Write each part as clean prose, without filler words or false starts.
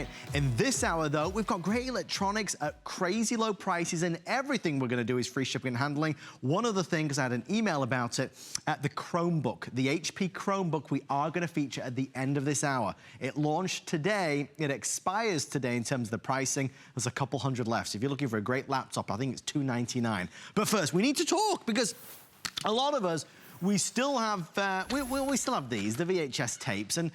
tonight. In this hour, though, we've got great electronics at crazy low prices, and everything we're going to do is free shipping and handling. One other thing, because I had an email about it, the Chromebook, the HP Chromebook, we are going to feature at the end of this hour. It launched today. It expires today in terms of the pricing. There's a couple hundred left. So if you're looking for a great laptop, I think it's $299. But first, we need to talk, because a lot of us, we still have we still have these, the VHS tapes, and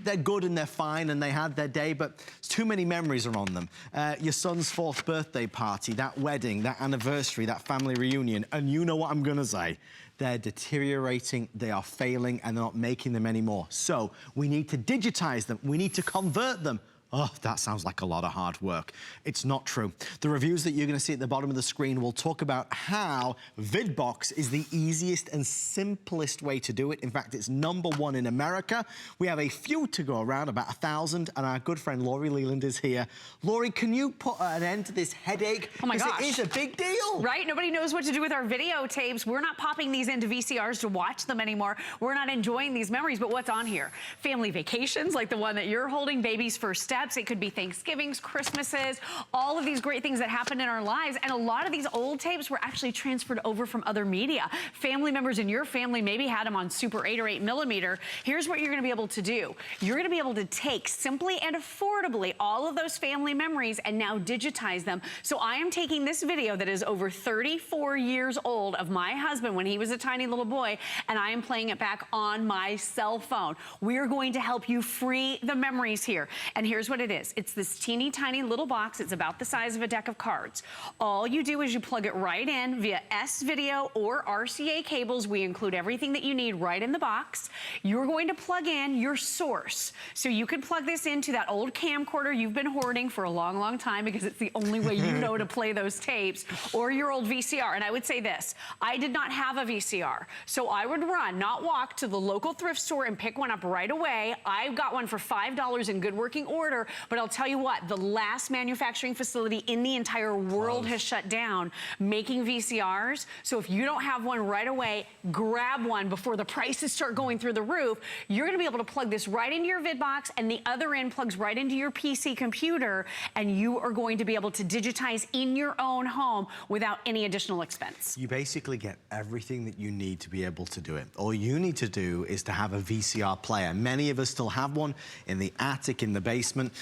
they're good and they're fine and they had their day, but too many memories are on them. Your son's 4th birthday party, that wedding, that anniversary, that family reunion, and you know what I'm gonna say. They're deteriorating, they are failing, and they're not making them anymore. So we need to digitize them, we need to convert them. Oh, that sounds like a lot of hard work. It's not true. The reviews that you're going to see at the bottom of the screen will talk about how VidBox is the easiest and simplest way to do it. In fact, it's #1 in America. We have a few to go around, about 1,000, and our good friend Laurie Leland is here. Laurie, can you put an end to this headache? Oh my gosh. It is a big deal. Right? Nobody knows what to do with our videotapes. We're not popping these into VCRs to watch them anymore. We're not enjoying these memories, but what's on here? Family vacations, like the one that you're holding, baby's first steps. It could be Thanksgivings, Christmases, all of these great things that happen in our lives. And a lot of these old tapes were actually transferred over from other media. Family members in your family maybe had them on Super 8 or 8mm. Here's what you're gonna be able to do. You're gonna be able to take simply and affordably all of those family memories and now digitize them. So I am taking this video that is over 34 years old of my husband when he was a tiny little boy, and I am playing it back on my cell phone. We're going to help you free the memories here. And here's what it is. It's this teeny tiny little box. It's about the size of a deck of cards. All you do is you plug it right in via S-Video or RCA cables. We include everything that you need right in the box. You're going to plug in your source. So you can plug this into that old camcorder you've been hoarding for a long, long time, because it's the only way you know to play those tapes, or your old VCR. And I would say this, I did not have a VCR. So I would run, not walk, to the local thrift store and pick one up right away. I got one for $5 in good working order. But I'll tell you what, the last manufacturing facility in the entire world has shut down making VCRs. So if you don't have one right away, grab one before the prices start going through the roof. You're gonna be able to plug this right into your VidBox, and the other end plugs right into your PC computer, and you are going to be able to digitize in your own home without any additional expense. You basically get everything that you need to be able to do it. All you need to do is to have a VCR player. Many of us still have one in the attic, in the basement.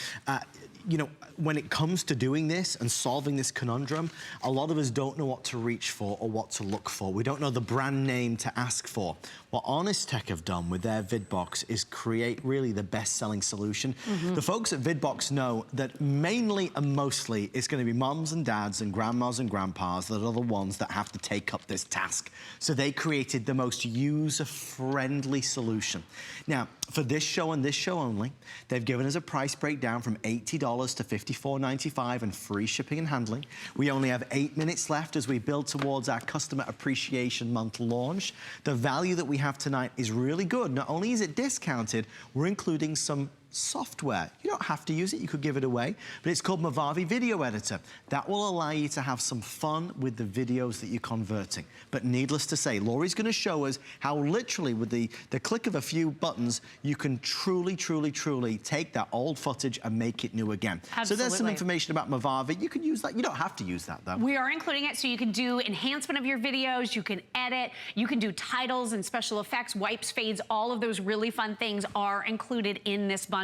You know, when it comes to doing this and solving this conundrum, a lot of us don't know what to reach for or what to look for. We don't know the brand name to ask for. What Honestech have done with their VidBox is create really the best-selling solution. The folks at VidBox know that mainly and mostly it's going to be mums and dads and grandmas and grandpas that are the ones that have to take up this task. So they created the most user-friendly solution. Now, for this show and this show only, they've given us a price breakdown from $80 to $54.95 and free shipping and handling. We only have 8 minutes left as we build towards our Customer Appreciation Month launch. The value that we have tonight is really good. Not only is it discounted, we're including some software. You don't have to use it, you could give it away, but it's called Movavi Video Editor. That will allow you to have some fun with the videos that you're converting. But needless to say, Laurie's gonna show us how literally with the click of a few buttons, you can truly, truly, truly take that old footage and make it new again. Absolutely. So there's some information about Movavi. You can use that. You don't have to use that though. We are including it so you can do enhancement of your videos, you can edit, you can do titles and special effects, wipes, fades, all of those really fun things are included in this bundle.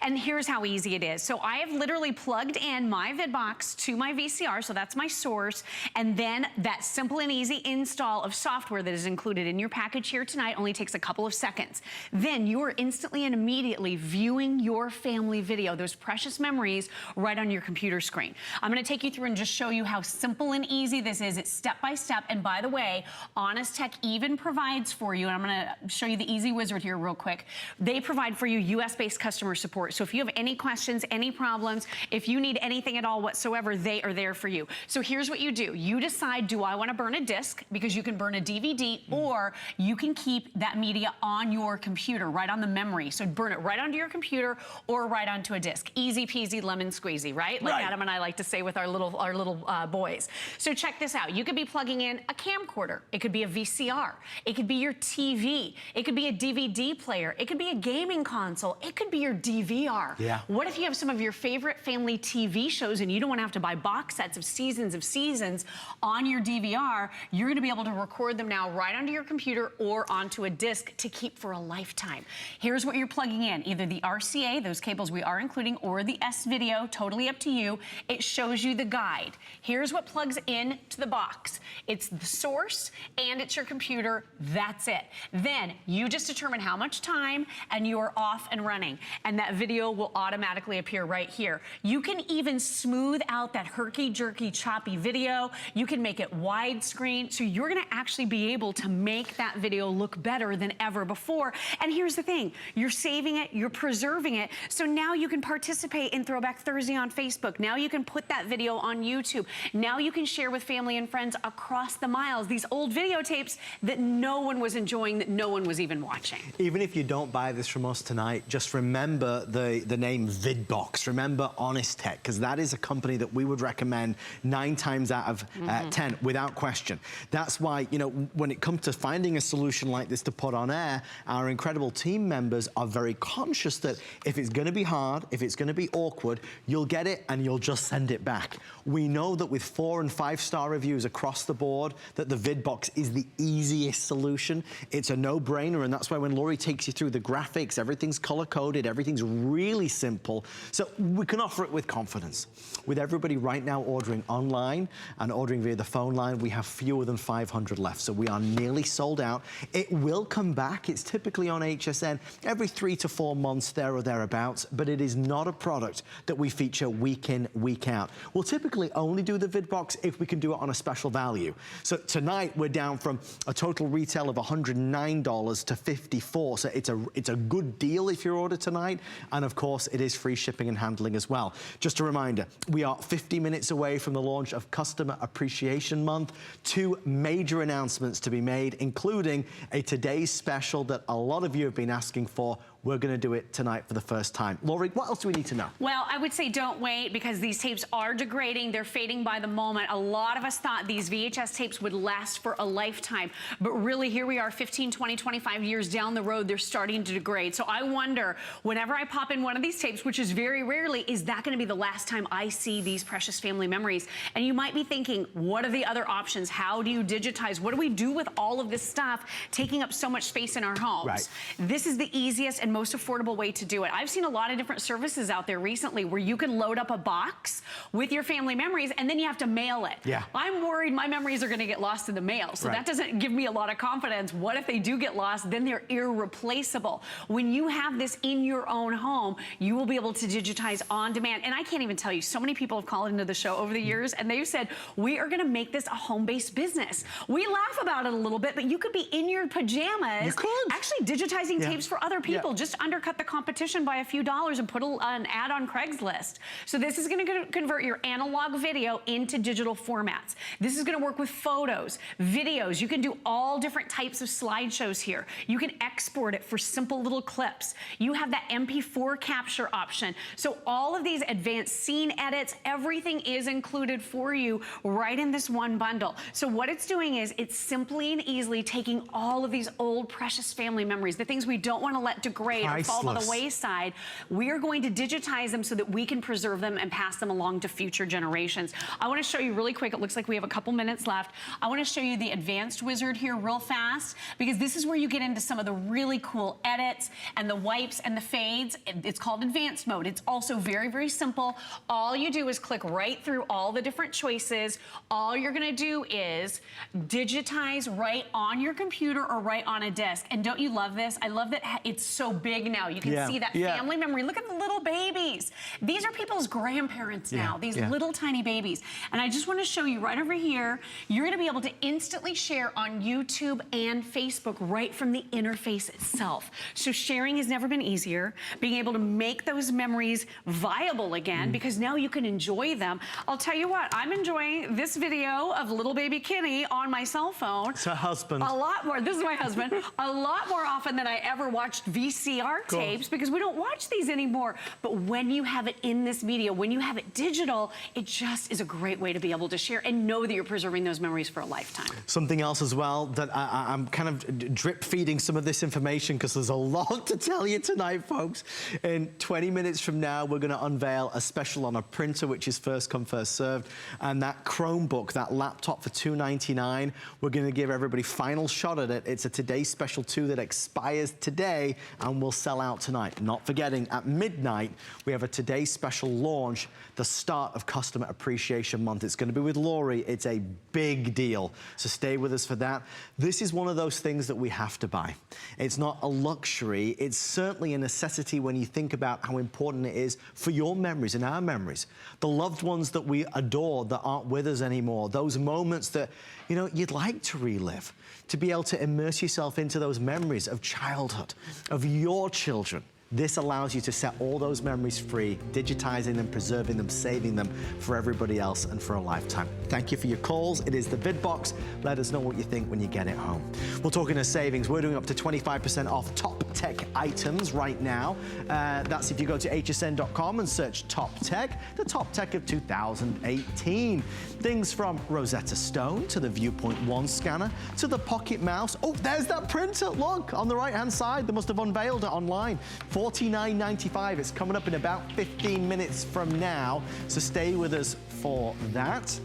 And here's how easy it is. So I have literally plugged in my VidBox to my VCR, so that's my source, and then that simple and easy install of software that is included in your package here tonight only takes a couple of seconds. Then you are instantly and immediately viewing your family video, those precious memories, right on your computer screen. I'm gonna take you through and just show you how simple and easy this is. It's step by step, and by the way, Honestech even provides for you, and I'm gonna show you the easy wizard here real quick. They provide for you US-based customer support. So if you have any questions, any problems, if you need anything at all whatsoever, they are there for you. So here's what you do. You decide, do I want to burn a disc? Because you can burn a DVD, or you can keep that media on your computer, right on the memory. So burn it right onto your computer or right onto a disc. Easy peasy lemon squeezy, right? Like Adam and I like to say with our little boys. So check this out. You could be plugging in a camcorder. It could be a VCR. It could be your TV. It could be a DVD player. It could be a gaming console. It could be your your DVR. Yeah. What if you have some of your favorite family TV shows and you don't want to have to buy box sets of seasons on your DVR? You're going to be able to record them now right onto your computer or onto a disc to keep for a lifetime. Here's what you're plugging in, either the RCA, those cables we are including, or the S-Video, totally up to you. It shows you the guide. Here's what plugs in to the box. It's the source and it's your computer. That's it. Then you just determine how much time and you are off and running. And that video will automatically appear right here. You can even smooth out that herky-jerky, choppy video. You can make it widescreen. So you're gonna actually be able to make that video look better than ever before. And here's the thing, you're saving it, you're preserving it. So now you can participate in Throwback Thursday on Facebook. Now you can put that video on YouTube. Now you can share with family and friends across the miles these old videotapes that no one was enjoying, that no one was even watching. Even if you don't buy this from us tonight, just remember the name VidBox. Remember Honestech, because that is a company that we would recommend 9 times out of 10, without question. That's why, you know, when it comes to finding a solution like this to put on air, our incredible team members are very conscious that if it's gonna be hard, if it's gonna be awkward, you'll get it and you'll just send it back. We know that with 4- and 5-star reviews across the board, that the VidBox is the easiest solution. It's a no-brainer, and that's why when Lori takes you through the graphics, everything's color-coded, everything's really simple. So we can offer it with confidence. With everybody right now ordering online and ordering via the phone line, we have fewer than 500 left, so we are nearly sold out. It will come back. It's typically on HSN every 3 to 4 months, there or thereabouts, but it is not a product that we feature week in, week out. We'll typically only do the VidBox if we can do it on a special value. So tonight we're down from a total retail of $109 to $54. So it's a good deal if you order tonight. And of course, it is free shipping and handling as well. Just a reminder, we are 50 minutes away from the launch of Customer Appreciation Month. 2 major announcements to be made, including a today's special that a lot of you have been asking for. We're going to do it tonight for the first time. Lori, what else do we need to know? Well, I would say don't wait, because these tapes are degrading. They're fading by the moment. A lot of us thought these VHS tapes would last for a lifetime, but really here we are 15, 20, 25 years down the road, they're starting to degrade. So I wonder, whenever I pop in one of these tapes, which is very rarely, is that going to be the last time I see these precious family memories? And you might be thinking, what are the other options? How do you digitize? What do we do with all of this stuff taking up so much space in our homes? Right. This is the easiest and most affordable way to do it. I've seen a lot of different services out there recently where you can load up a box with your family memories and then you have to mail it. Yeah. I'm worried my memories are going to get lost in the mail, so that doesn't give me a lot of confidence. What if they do get lost? Then they're irreplaceable. When you have this in your own home, you will be able to digitize on demand. And I can't even tell you, so many people have called into the show over the years and they've said, we are going to make this a home-based business. We laugh about it a little bit, but you could be in your pajamas actually digitizing tapes for other people. Just undercut the competition by a few dollars and put an ad on Craigslist. So this is going to convert your analog video into digital formats. This is going to work with photos, videos. You can do all different types of slideshows here. You can export it for simple little clips. You have that MP4 capture option. So all of these advanced scene edits, everything is included for you right in this one bundle. So what it's doing is it's simply and easily taking all of these old precious family memories, the things we don't want to let degrade or fall by the wayside. We are going to digitize them so that we can preserve them and pass them along to future generations. I want to show you really quick. It looks like we have a couple minutes left. I want to show you the advanced wizard here real fast, because this is where you get into some of the really cool edits and the wipes and the fades. It's called advanced mode. It's also very, very simple. All you do is click right through all the different choices. All you're going to do is digitize right on your computer or right on a disc. And don't you love this? I love that it's so big now. You can see that family memory. Look at the little babies. These are people's grandparents now, these little tiny babies. And I just want to show you right over here, you're going to be able to instantly share on YouTube and Facebook right from the interface itself. So sharing has never been easier. Being able to make those memories viable again, because now you can enjoy them. I'll tell you what, I'm enjoying this video of little baby Kenny on my cell phone. It's her husband. A lot more, this is my husband, a lot more often than I ever watched VCR VCR tapes because we don't watch these anymore. But when you have it in this media, when you have it digital, it just is a great way to be able to share and know that you're preserving those memories for a lifetime. Something else as well that I'm kind of drip feeding some of this information because there's a lot to tell you tonight, folks. In 20 minutes from now, we're going to unveil a special on a printer, which is first come, first served. And that Chromebook, that laptop for $299, we're going to give everybody final shot at it. It's a Today Special 2 that expires today and will sell out tonight. Not forgetting, at midnight, we have a Today Special launch, the start of Customer Appreciation Month. It's going to be with Lori. It's a big deal, so stay with us for that. This is one of those things that we have to buy. It's not a luxury. It's certainly a necessity when you think about how important it is for your memories and our memories. The loved ones that we adore that aren't with us anymore. Those moments that, you know, you'd like to relive. To be able to immerse yourself into those memories of childhood, of your children. This allows you to set all those memories free, digitizing them, preserving them, saving them for everybody else and for a lifetime. Thank you for your calls. It is the VidBox. Let us know what you think when you get it home. We're talking a savings. We're doing up to 25% off top tech items right now. That's if you go to hsn.com and search top tech, the top tech of 2018. Things from Rosetta Stone to the Viewpoint One scanner to the Pocket Mouse. Oh, there's that printer. Look, on the right-hand side. They must have unveiled it online. $49.95. It's coming up in about 15 minutes from now, so stay with us for that.